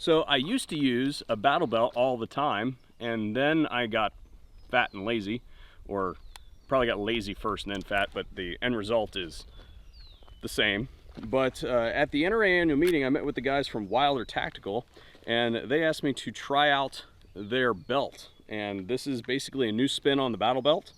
So I used to use a battle belt all the time, and then I got fat and lazy, or probably got lazy first and then fat, but the end result is the same. But at the NRA annual meeting, I met with the guys from Wilder Tactical, and they asked me to try out their belt. And this is basically a new spin on the battle belt.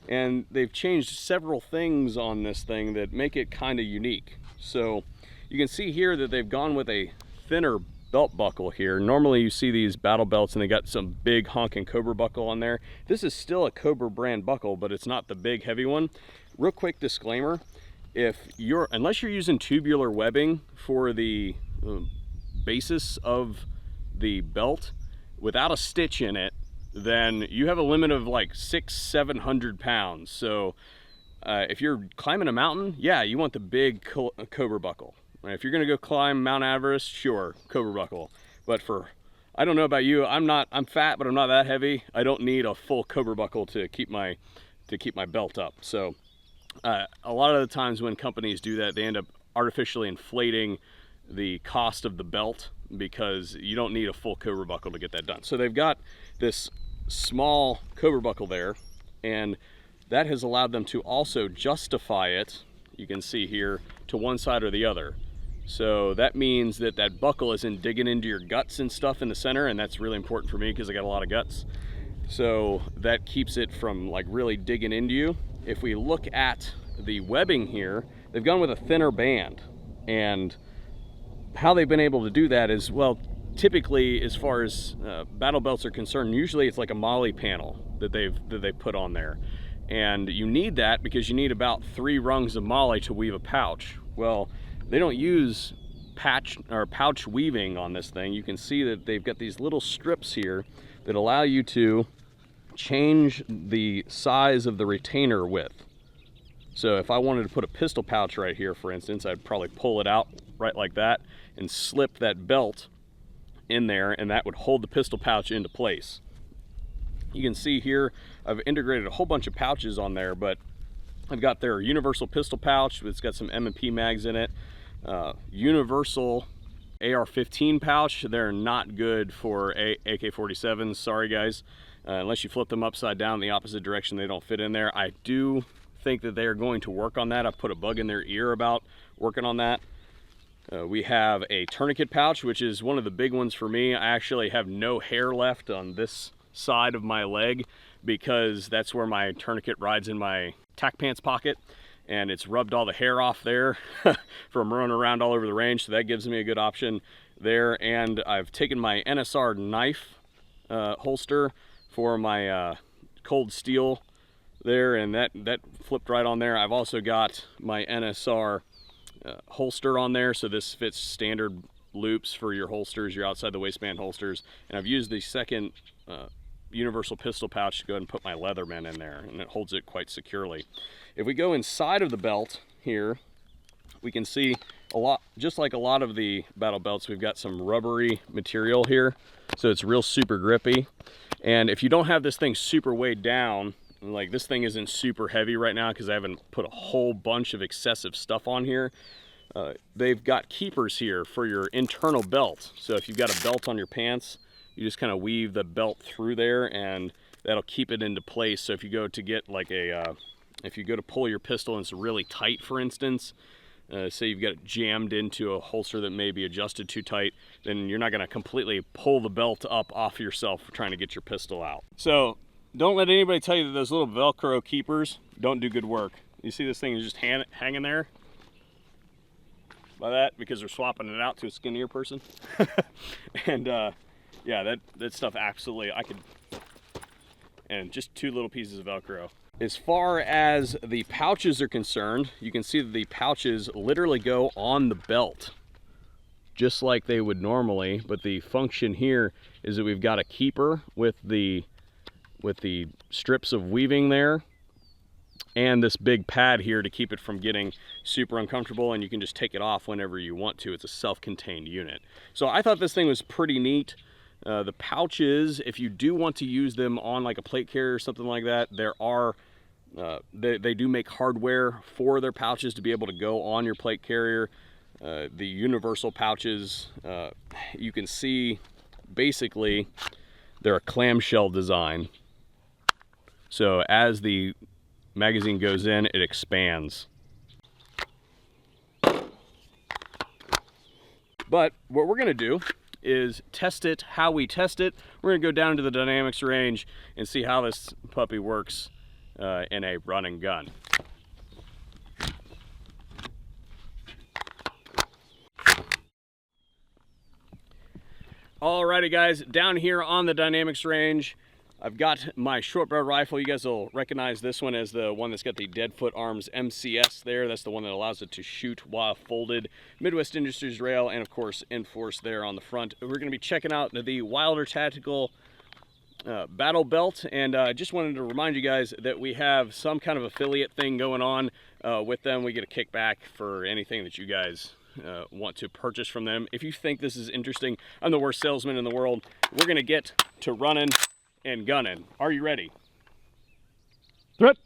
And they've changed several things on this thing that make it kind of unique. So you can see here that they've gone with a thinner belt buckle here. Normally you see these battle belts and they got some big honking Cobra buckle on there. This is still a Cobra brand buckle, but it's not the big heavy one. Real quick disclaimer, unless you're using tubular webbing for the basis of the belt without a stitch in it, then you have a limit of like 600-700 pounds. So if you're climbing a mountain, yeah, you want the big Cobra buckle. If you're gonna go climb Mount Everest, sure, Cobra buckle. But I don't know about you, I'm fat, but I'm not that heavy. I don't need a full Cobra buckle to keep my belt up. So a lot of the times when companies do that, they end up artificially inflating the cost of the belt because you don't need a full Cobra buckle to get that done. So they've got this small Cobra buckle there, and that has allowed them to also justify it, you can see here, to one side or the other. So that means that that buckle isn't digging into your guts and stuff in the center, and that's really important for me because I got a lot of guts. So that keeps it from like really digging into you. If we look at the webbing here, they've gone with a thinner band, and how they've been able to do that is, well, typically as far as battle belts are concerned, usually it's like a molly panel that they've put on there, and you need that because you need about 3 rungs of molly to weave a pouch. Well, they don't use pouch weaving on this thing. You can see that they've got these little strips here that allow you to change the size of the retainer width. So if I wanted to put a pistol pouch right here, for instance, I'd probably pull it out right like that and slip that belt in there, and that would hold the pistol pouch into place. You can see here I've integrated a whole bunch of pouches on there, but I've got their universal pistol pouch. It's got some M&P mags in it. Universal AR-15 pouch. They're not good for AK-47s, sorry guys. Unless you flip them upside down in the opposite direction, they don't fit in there. I do think that they are going to work on that. I've put a bug in their ear about working on that. We have a tourniquet pouch, which is one of the big ones for me. I actually have no hair left on this side of my leg because that's where my tourniquet rides in my tack pants pocket, and it's rubbed all the hair off there from running around all over the range, so that gives me a good option there. And I've taken my NSR knife holster for my cold steel there, and that flipped right on there. I've also got my NSR holster on there, so this fits standard loops for your holsters, your outside the waistband holsters. And I've used the second universal pistol pouch to go ahead and put my Leatherman in there, and it holds it quite securely. If we go inside of the belt here, we can see a lot, just like a lot of the battle belts, we've got some rubbery material here, so it's real super grippy. And if you don't have this thing super weighed down, like this thing isn't super heavy right now because I haven't put a whole bunch of excessive stuff on here, they've got keepers here for your internal belt. So if you've got a belt on your pants, you just kind of weave the belt through there, and that'll keep it into place. So if you go to get like if you go to pull your pistol and it's really tight, for instance, say you've got it jammed into a holster that may be adjusted too tight, then you're not going to completely pull the belt up off yourself trying to get your pistol out. So don't let anybody tell you that those little Velcro keepers don't do good work. You see this thing is just hanging there by that because they're swapping it out to a skinnier person. And yeah, that stuff absolutely, and just 2 little pieces of Velcro. As far as the pouches are concerned, you can see that the pouches literally go on the belt, just like they would normally, but the function here is that we've got a keeper with the strips of weaving there, and this big pad here to keep it from getting super uncomfortable, and you can just take it off whenever you want to. It's a self-contained unit. So I thought this thing was pretty neat. The pouches, if you do want to use them on like a plate carrier or something like that, there are they do make hardware for their pouches to be able to go on your plate carrier. the universal pouches, you can see basically they're a clamshell design. So as the magazine goes in, it expands. But what we're gonna do is test it how we test it. We're gonna go down to the dynamics range and see how this puppy works in a run and gun. Alrighty guys, down here on the dynamics range, I've got my short barrel rifle. You guys will recognize this one as the one that's got the Deadfoot Arms MCS there. That's the one that allows it to shoot while folded. Midwest Industries rail, and of course Enforce there on the front. We're going to be checking out the Wilder Tactical battle belt, and I just wanted to remind you guys that we have some kind of affiliate thing going on with them. We get a kickback for anything that you guys want to purchase from them. If you think this is interesting, I'm the worst salesman in the world. We're going to get to running and gunning. Are you ready? Threat.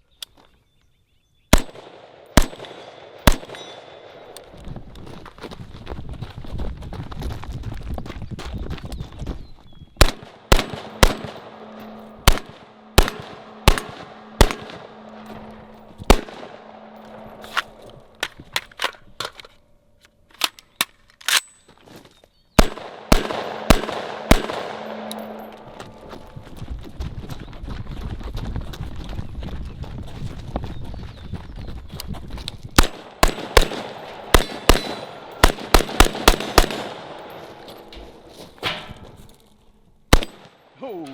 Oh.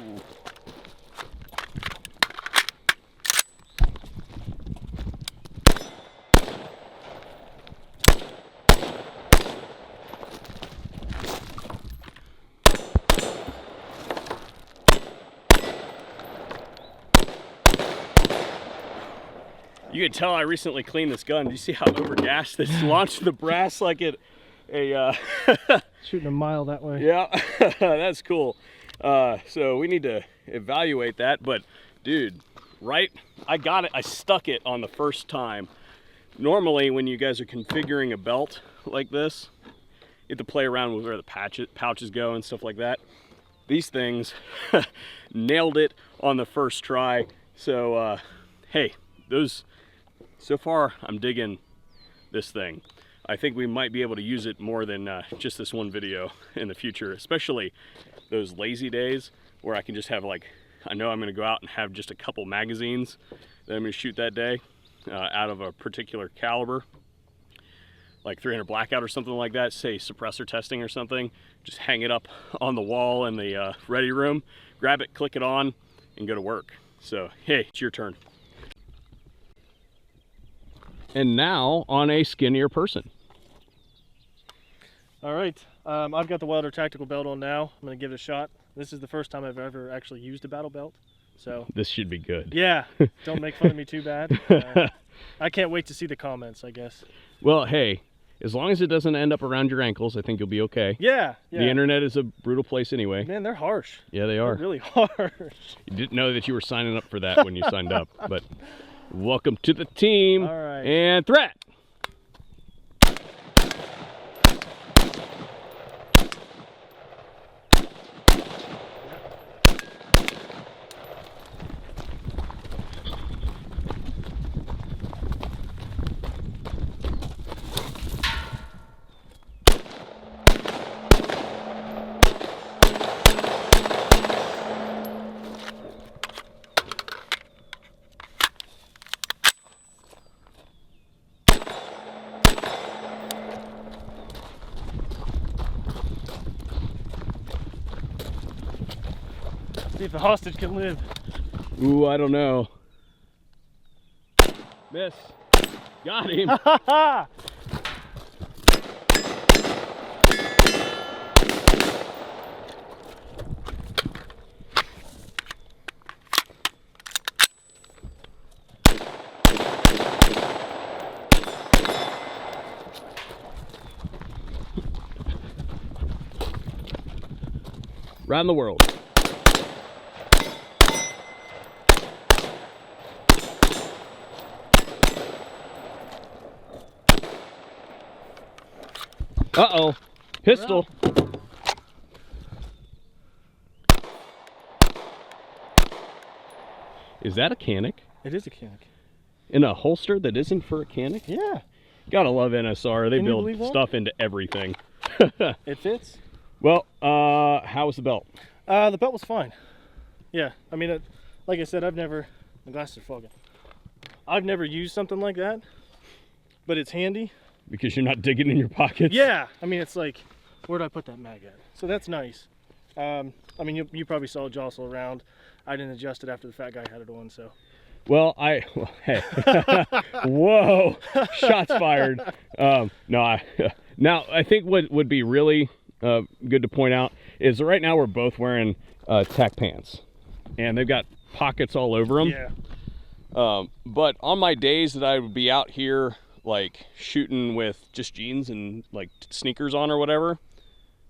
You can tell I recently cleaned this gun. Do you see how overgassed this launched the brass like it Shooting a mile that way. Yeah, that's cool. So we need to evaluate that, but dude, right? I got it, I stuck it on the first time. Normally when you guys are configuring a belt like this, you have to play around with where the pouches go and stuff like that. These things nailed it on the first try. So hey, so far I'm digging this thing. I think we might be able to use it more than just this one video in the future, especially those lazy days where I can just have, like, I know I'm gonna go out and have just a couple magazines that I'm gonna shoot that day out of a particular caliber, like 300 blackout or something like that, say suppressor testing or something. Just hang it up on the wall in the ready room, grab it, click it on, and go to work. So hey, it's your turn. And now on a skinnier person. All right, I've got the Wilder Tactical belt on now. I'm gonna give it a shot. This is the first time I've ever actually used a battle belt. So this should be good. Yeah, don't make fun of me too bad. I can't wait to see the comments, I guess. Well, hey, as long as it doesn't end up around your ankles, I think you'll be okay. Yeah. The internet is a brutal place anyway. Man, they're harsh. Yeah, they are. They're really harsh. You didn't know that you were signing up for that when you signed up, but welcome to the team. All right. And threat. See if the hostage can live. Ooh, I don't know. Miss. Got him. Around the world. Uh-oh. Pistol. Is that a canic? It is a canic. In a holster that isn't for a canic? Yeah. Gotta love NSR. They Can you build believe that? stuff into everything. It fits. Well, how was the belt? The belt was fine. Yeah, I mean, like I said, my glasses are fogging. I've never used something like that, but it's handy. Because you're not digging in your pockets? Yeah, I mean, it's like, where'd I put that mag at? So that's nice. I mean, you probably saw it jostle around. I didn't adjust it after the fat guy had it on, so. Well, hey. Whoa, shots fired. Now I think what would be really good to point out is right now we're both wearing tack pants, and they've got pockets all over them. Yeah. But on my days that I would be out here like shooting with just jeans and like sneakers on or whatever,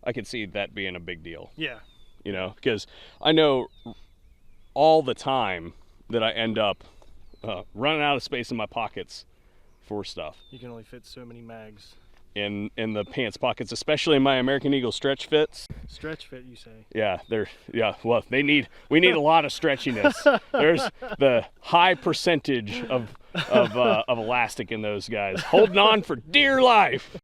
I could see that being a big deal. Yeah. You know, because I know all the time that I end up running out of space in my pockets for stuff. You can only fit so many mags. In the pants pockets, especially in my American Eagle stretch fits. Stretch fit, you say? Yeah, well, we need a lot of stretchiness. There's the high percentage of elastic in those guys, holding on for dear life.